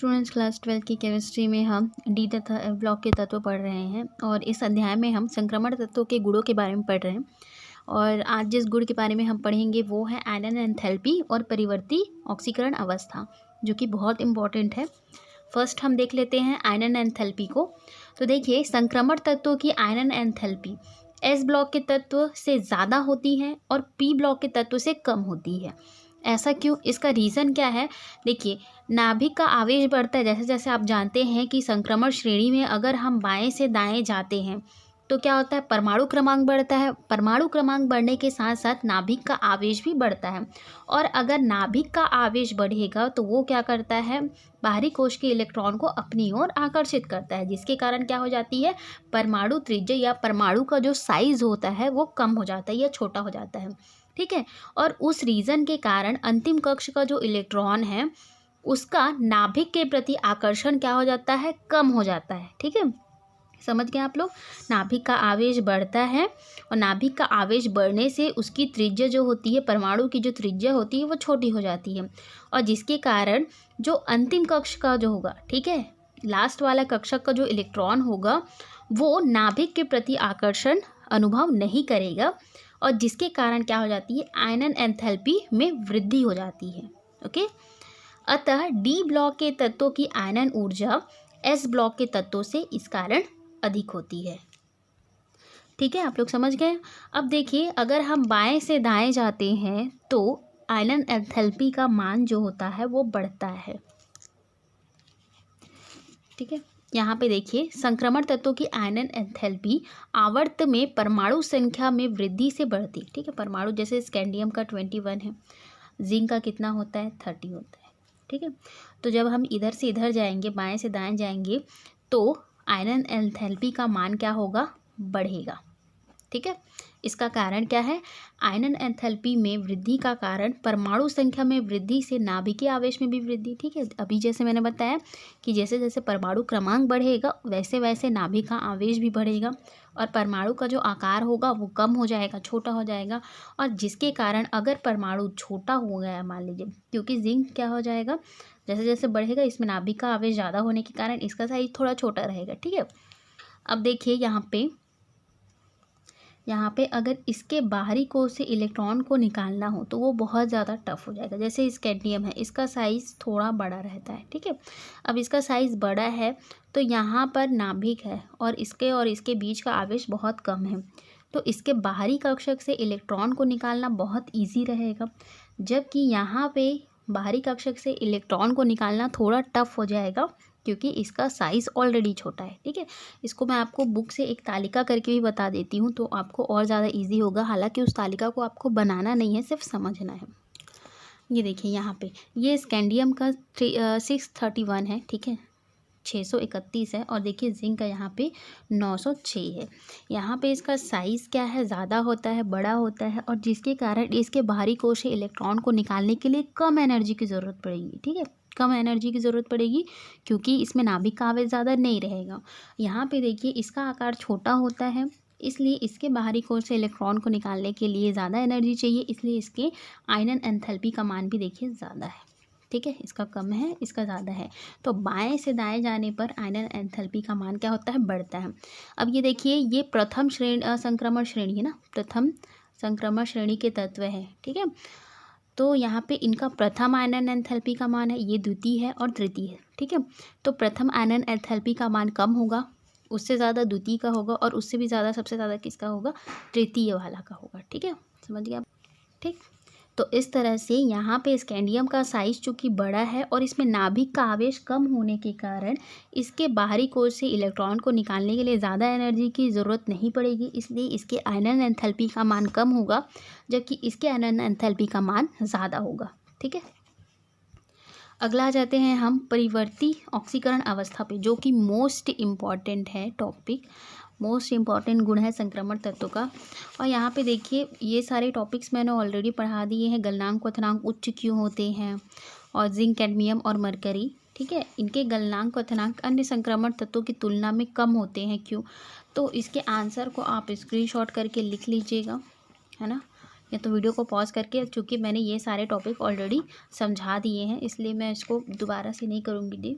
Students class 12 की chemistry में हम डी तथा एफ ब्लॉक के तत्व पढ़ रहे हैं और इस अध्याय में हम संक्रमण तत्वों के गुणों के बारे में पढ़ रहे हैं। और आज जिस गुण के बारे में हम पढ़ेंगे वो है आयनन एंथैल्पी और परिवर्ती ऑक्सीकरण अवस्था, जो कि बहुत इंपॉर्टेंट है। फर्स्ट हम देख लेते हैं आयनन एंथैल्पी को। तो देखिए, संक्रमण तत्वों की आयनन एंथैल्पी एस ब्लॉक के तत्व से ज़्यादा होती है और पी ब्लॉक के तत्व से कम होती है। ऐसा क्यों? इसका रीज़न क्या है? देखिए, नाभिक का आवेश बढ़ता है। जैसे जैसे आप जानते हैं कि संक्रमण श्रेणी में अगर हम बाएं से दाएं जाते हैं तो क्या होता है, परमाणु क्रमांक बढ़ता है। परमाणु क्रमांक बढ़ने के साथ साथ नाभिक का आवेश भी बढ़ता है। और अगर नाभिक का आवेश बढ़ेगा तो वो क्या करता है, बाहरी कोश के इलेक्ट्रॉन को अपनी ओर आकर्षित करता है, जिसके कारण क्या हो जाती है, परमाणु त्रिज्या या परमाणु का जो साइज होता है वो कम हो जाता है या छोटा हो जाता है। ठीक है। और उस रीज़न के कारण अंतिम कक्ष का जो इलेक्ट्रॉन है उसका नाभिक के प्रति आकर्षण क्या हो जाता है, कम हो जाता है। ठीक है, समझ गए आप लोग। नाभिक का आवेश बढ़ता है और नाभिक का आवेश बढ़ने से उसकी त्रिज्या जो होती है, परमाणु की जो त्रिज्या होती है वो छोटी हो जाती है, और जिसके कारण जो अंतिम कक्ष का जो होगा, ठीक है, लास्ट वाला कक्षक का जो इलेक्ट्रॉन होगा वो नाभिक के प्रति आकर्षण अनुभव नहीं करेगा, और जिसके कारण क्या हो जाती है, आयनन एंथैल्पी में वृद्धि हो जाती है। ओके। अतः डी ब्लॉक के तत्वों की आयनन ऊर्जा एस ब्लॉक के तत्वों से इस कारण अधिक होती है। ठीक है, आप लोग समझ गए। अब देखिए, अगर हम बाएं से दाएं जाते हैं तो आयनन एंथैल्पी का मान जो होता है वो बढ़ता है। ठीक है, यहाँ पे देखिए, संक्रमण तत्वों की आयनन एंथैल्पी आवर्त में परमाणु संख्या में वृद्धि से बढ़ती। ठीक है, परमाणु जैसे स्कैंडियम का 21 है, जिंक का कितना होता है, 30 होता है। ठीक है, तो जब हम इधर से इधर जाएंगे, बाएं से दाएं जाएंगे, तो आयनन एंथैल्पी का मान क्या होगा, बढ़ेगा। ठीक है, इसका कारण क्या है, आयनन एंथैल्पी में वृद्धि का कारण परमाणु संख्या में वृद्धि से नाभिकीय आवेश में भी वृद्धि। ठीक है, अभी जैसे मैंने बताया कि जैसे जैसे परमाणु क्रमांक बढ़ेगा वैसे वैसे नाभिक का आवेश भी बढ़ेगा और परमाणु का जो आकार होगा वो कम हो जाएगा, छोटा हो जाएगा, और जिसके कारण अगर परमाणु छोटा हो गया, मान लीजिए, क्योंकि जिंक क्या हो जाएगा, जैसे जैसे बढ़ेगा इसमें नाभिक का आवेश ज़्यादा होने के कारण इसका साइज थोड़ा छोटा रहेगा। ठीक है, अब देखिए यहाँ पे अगर इसके बाहरी कोश से इलेक्ट्रॉन को निकालना हो तो वो बहुत ज़्यादा टफ हो जाएगा। जैसे स्कैंडियम है, इसका साइज़ थोड़ा बड़ा रहता है। ठीक है, अब इसका साइज़ बड़ा है तो यहाँ पर नाभिक है और इसके बीच का आवेश बहुत कम है, तो इसके बाहरी कक्षक से इलेक्ट्रॉन को निकालना बहुत ईजी रहेगा, जबकि यहाँ पे बाहरी कक्षक से इलेक्ट्रॉन को निकालना थोड़ा टफ हो जाएगा क्योंकि इसका साइज़ ऑलरेडी छोटा है। ठीक है, इसको मैं आपको बुक से एक तालिका करके भी बता देती हूँ तो आपको और ज़्यादा इजी होगा। हालांकि उस तालिका को आपको बनाना नहीं है, सिर्फ समझना है। ये देखिए, यहाँ पे ये स्कैंडियम का 631 है। ठीक है, 631 है, और देखिए जिंक का यहाँ पे 906 है। यहाँ पे इसका साइज़ क्या है, ज़्यादा होता है, बड़ा होता है, और जिसके कारण इसके बाहरी कोश से इलेक्ट्रॉन को निकालने के लिए कम एनर्जी की ज़रूरत पड़ेगी। ठीक है, कम एनर्जी की ज़रूरत पड़ेगी क्योंकि इसमें नाभिक का आवेश ज़्यादा नहीं रहेगा। यहाँ पे देखिए, इसका आकार छोटा होता है, इसलिए इसके बाहरी कोश से इलेक्ट्रॉन को निकालने के लिए ज़्यादा एनर्जी चाहिए, इसलिए इसके आयनन एंथैल्पी का मान भी देखिए ज़्यादा है। ठीक है, इसका कम है, इसका ज़्यादा है, तो बाएं से दाएं जाने पर आयनन एंथैल्पी का मान क्या होता है, बढ़ता है। अब ये देखिए, ये प्रथम संक्रमण श्रेणी है ना, प्रथम संक्रमण श्रेणी के तत्व है। ठीक है, तो यहाँ पे इनका प्रथम आयनन एंथैल्पी का मान है, ये द्वितीय है और तृतीय है। ठीक है, तो प्रथम आयनन एंथैल्पी का मान कम होगा, उससे ज़्यादा द्वितीय का होगा, और उससे भी ज़्यादा, सबसे ज़्यादा किसका होगा, तृतीय वाला का होगा। ठीक है, समझ गए आप। ठीक, तो इस तरह से यहाँ पे स्कैंडियम का साइज़ चूँकि बड़ा है और इसमें नाभिक का आवेश कम होने के कारण इसके बाहरी कोश से इलेक्ट्रॉन को निकालने के लिए ज़्यादा एनर्जी की ज़रूरत नहीं पड़ेगी, इसलिए इसके आयनन एंथैल्पी का मान कम होगा, जबकि इसके आयनन एंथैल्पी का मान ज़्यादा होगा। ठीक है, अगला आ जाते हैं हम परिवर्ती ऑक्सीकरण अवस्था पे, जो कि मोस्ट इम्पॉर्टेंट है टॉपिक, मोस्ट इम्पॉर्टेंट गुण है संक्रमण तत्व का। और यहाँ पे देखिए, ये सारे टॉपिक्स मैंने ऑलरेडी पढ़ा दिए हैं। गलनांक क्वथनांक उच्च क्यों होते हैं, और जिंक, कैडमियम और मरकरी, ठीक है, इनके गलनांक क्वथनांक अन्य संक्रमण तत्वों की तुलना में कम होते हैं, क्यों? तो इसके आंसर को आप स्क्रीनशॉट करके लिख लीजिएगा, है ना। या तो वीडियो को पॉज करके, चूँकि मैंने ये सारे टॉपिक ऑलरेडी समझा दिए हैं इसलिए मैं इसको दोबारा से नहीं करूँगी डी।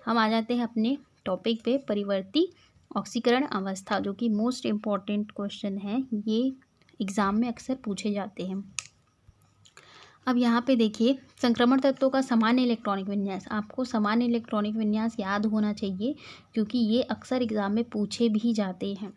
हम आ जाते हैं अपने टॉपिक पे, परिवर्ती ऑक्सीकरण अवस्था, जो कि मोस्ट इम्पॉर्टेंट क्वेश्चन है, ये एग्ज़ाम में अक्सर पूछे जाते हैं। अब यहाँ पे देखिए, संक्रमण तत्वों का सामान्य इलेक्ट्रॉनिक विन्यास। आपको सामान्य इलेक्ट्रॉनिक विन्यास याद होना चाहिए क्योंकि ये अक्सर एग्ज़ाम में पूछे भी जाते हैं।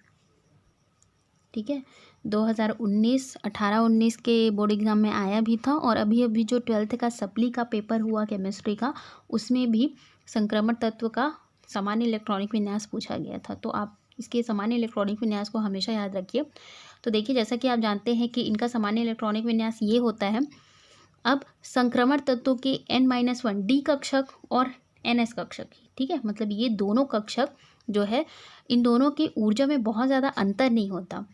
ठीक है, 2019 18-19 के बोर्ड एग्ज़ाम में आया भी था, और अभी अभी जो 12th का सप्ली का पेपर हुआ केमिस्ट्री का, उसमें भी संक्रमण तत्व का सामान्य इलेक्ट्रॉनिक विन्यास पूछा गया था। तो आप इसके सामान्य इलेक्ट्रॉनिक विन्यास को हमेशा याद रखिए। तो देखिए, जैसा कि आप जानते हैं कि इनका सामान्य इलेक्ट्रॉनिक विन्यास ये होता है। अब संक्रमण तत्वों के N-1 डी कक्षक और NS कक्षक, ठीक है, मतलब ये दोनों कक्षक जो है, इन दोनों की ऊर्जा में बहुत ज़्यादा अंतर नहीं होता।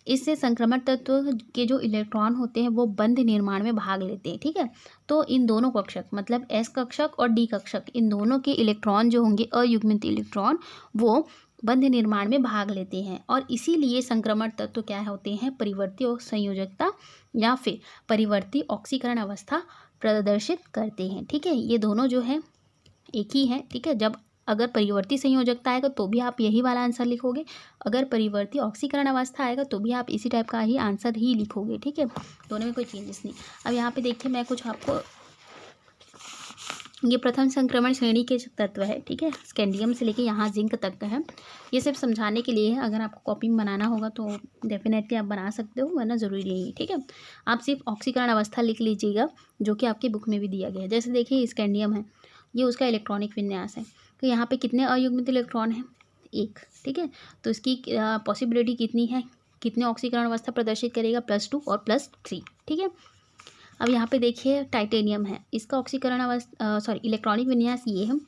इससे संक्रमण तत्व के जो इलेक्ट्रॉन होते हैं वो बंध निर्माण में भाग लेते हैं। ठीक है, तो इन दोनों कक्षक मतलब S कक्षक और D कक्षक, इन दोनों के इलेक्ट्रॉन जो होंगे अयुग्मित इलेक्ट्रॉन, वो बंध निर्माण में भाग लेते हैं, और इसीलिए संक्रमण तत्व क्या होते हैं, परिवर्ती और संयोजकता या फिर परिवर्ती ऑक्सीकरण अवस्था प्रदर्शित करते हैं। ठीक है, ये दोनों जो है एक ही है। ठीक है, जब अगर परिवर्ती संयोजकता आएगा तो भी आप यही वाला आंसर लिखोगे, अगर परिवर्ती ऑक्सीकरण अवस्था आएगा तो भी आप इसी टाइप का ही आंसर ही लिखोगे। ठीक है, दोनों में कोई चेंजेस नहीं। अब यहाँ पे देखिए, मैं कुछ आपको, ये प्रथम संक्रमण श्रेणी के तत्व है। ठीक है, स्कैंडियम से लेके यहाँ जिंक तक का है। ये सिर्फ समझाने के लिए है, अगर आपको कॉपी में बनाना होगा तो डेफिनेटली आप बना सकते हो, वरना ज़रूरी नहीं है। ठीक है, आप सिर्फ ऑक्सीकरण अवस्था लिख लीजिएगा, जो कि आपकी बुक में भी दिया गया है। जैसे देखिए, स्कैंडियम है, ये उसका इलेक्ट्रॉनिक विन्यास है। तो यहाँ पे कितने अयुग्मित इलेक्ट्रॉन हैं, 1। ठीक है, तो इसकी पॉसिबिलिटी कितनी है, कितने ऑक्सीकरण अवस्था प्रदर्शित करेगा, +2 और +3। ठीक है, अब यहाँ पे देखिए, टाइटेनियम है, इसका ऑक्सीकरण अवस्था इलेक्ट्रॉनिक विन्यास ये है।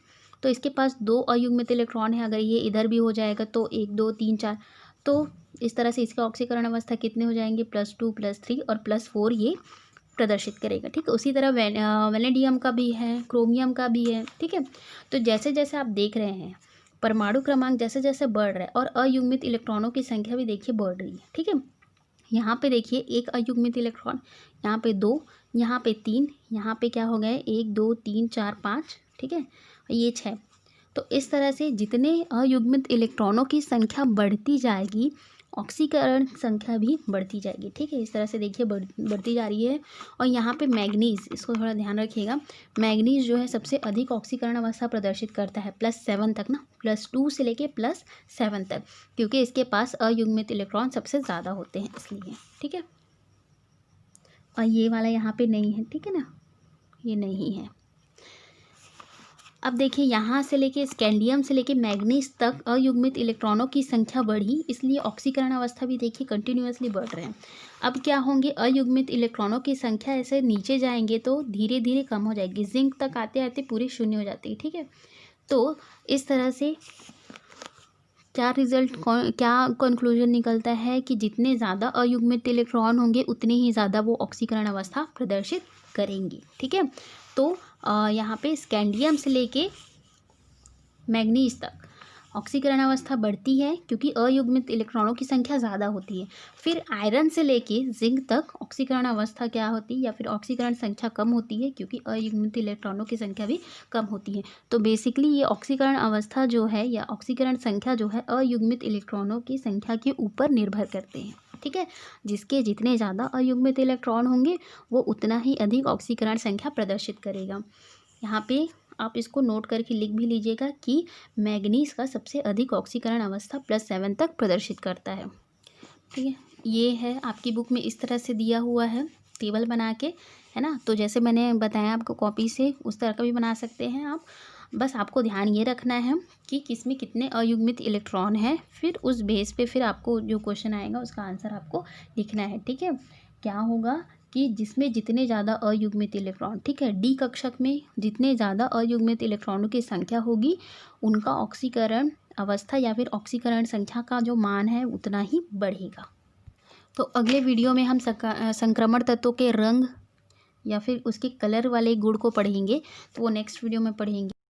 तो इसके पास 2 अयुग्मित इलेक्ट्रॉन है, अगर ये इधर भी हो जाएगा तो 1 2 3 4, तो इस तरह से इसका ऑक्सीकरण अवस्था कितने हो जाएंगे, +2 +3 और +4 ये प्रदर्शित करेगा। ठीक है, उसी तरह वेनेडियम का भी है, क्रोमियम का भी है। ठीक है, तो जैसे जैसे आप देख रहे हैं परमाणु क्रमांक जैसे जैसे बढ़ रहा है और अयुग्मित इलेक्ट्रॉनों की संख्या भी देखिए बढ़ रही है। ठीक है, यहाँ पे देखिए 1 अयुग्मित इलेक्ट्रॉन, यहाँ पे 2, यहाँ पे 3, यहाँ पे क्या हो गए 1 2 3 4 5। ठीक है, ये 6। तो इस तरह से जितने अयुग्मित इलेक्ट्रॉनों की संख्या बढ़ती जाएगी, ऑक्सीकरण संख्या भी बढ़ती जाएगी। ठीक है, इस तरह से देखिए बढ़ती जा रही है। और यहाँ पे मैग्नीज, इसको थोड़ा ध्यान रखिएगा, मैग्नीज जो है सबसे अधिक ऑक्सीकरण अवस्था प्रदर्शित करता है, +7 तक ना, +2 से लेके +7 तक, क्योंकि इसके पास अयुग्मित इलेक्ट्रॉन सबसे ज़्यादा होते हैं इसलिए। ठीक है, और ये वाला यहाँ पे नहीं है। ठीक है ना, ये नहीं है। अब देखिए, यहाँ से लेके स्कैंडियम से लेके मैग्नीज तक अयुग्मित इलेक्ट्रॉनों की संख्या बढ़ी, इसलिए ऑक्सीकरण अवस्था भी देखिए कंटिन्यूअसली बढ़ रहे हैं। अब क्या होंगे, अयुग्मित इलेक्ट्रॉनों की संख्या ऐसे नीचे जाएंगे तो धीरे धीरे कम हो जाएगी, जिंक तक आते आते पूरी शून्य हो जाती है। ठीक है, तो इस तरह से क्या कंक्लूजन निकलता है कि जितने ज़्यादा अयुग्मित इलेक्ट्रॉन होंगे उतने ही ज़्यादा वो ऑक्सीकरण अवस्था प्रदर्शित करेंगी। ठीक है, तो यहाँ पे स्कैंडियम से लेके मैग्नीज तक ऑक्सीकरण अवस्था बढ़ती है क्योंकि अयुग्मित इलेक्ट्रॉनों की संख्या ज़्यादा होती है। फिर आयरन से लेके जिंक तक ऑक्सीकरण अवस्था क्या होती है, या फिर ऑक्सीकरण संख्या कम होती है क्योंकि अयुग्मित इलेक्ट्रॉनों की संख्या भी कम होती है। तो बेसिकली ये ऑक्सीकरण अवस्था जो है या ऑक्सीकरण संख्या जो है अयुग्मित इलेक्ट्रॉनों की संख्या के ऊपर निर्भर करते हैं। ठीक है, जिसके जितने ज़्यादा अयुग्मित इलेक्ट्रॉन होंगे वो उतना ही अधिक ऑक्सीकरण संख्या प्रदर्शित करेगा। यहाँ पे आप इसको नोट करके लिख भी लीजिएगा कि मैग्नीज का सबसे अधिक ऑक्सीकरण अवस्था +7 तक प्रदर्शित करता है। ठीक है, ये है आपकी बुक में इस तरह से दिया हुआ है टेबल बना के, है ना। तो जैसे मैंने बताया आपको कॉपी से, उस तरह का भी बना सकते हैं आप। बस आपको ध्यान ये रखना है कि किसमें कितने अयुग्मित इलेक्ट्रॉन हैं, फिर उस बेस पे फिर आपको जो क्वेश्चन आएगा उसका आंसर आपको लिखना है। ठीक है, क्या होगा कि जिसमें जितने ज़्यादा अयुग्मित इलेक्ट्रॉन, ठीक है, डी कक्षक में जितने ज़्यादा अयुग्मित इलेक्ट्रॉनों की संख्या होगी उनका ऑक्सीकरण अवस्था या फिर ऑक्सीकरण संख्या का जो मान है उतना ही बढ़ेगा। तो अगले वीडियो में हम संक्रमण तत्वों के रंग या फिर उसके कलर वाले गुण को पढ़ेंगे, तो वो नेक्स्ट वीडियो में पढ़ेंगे।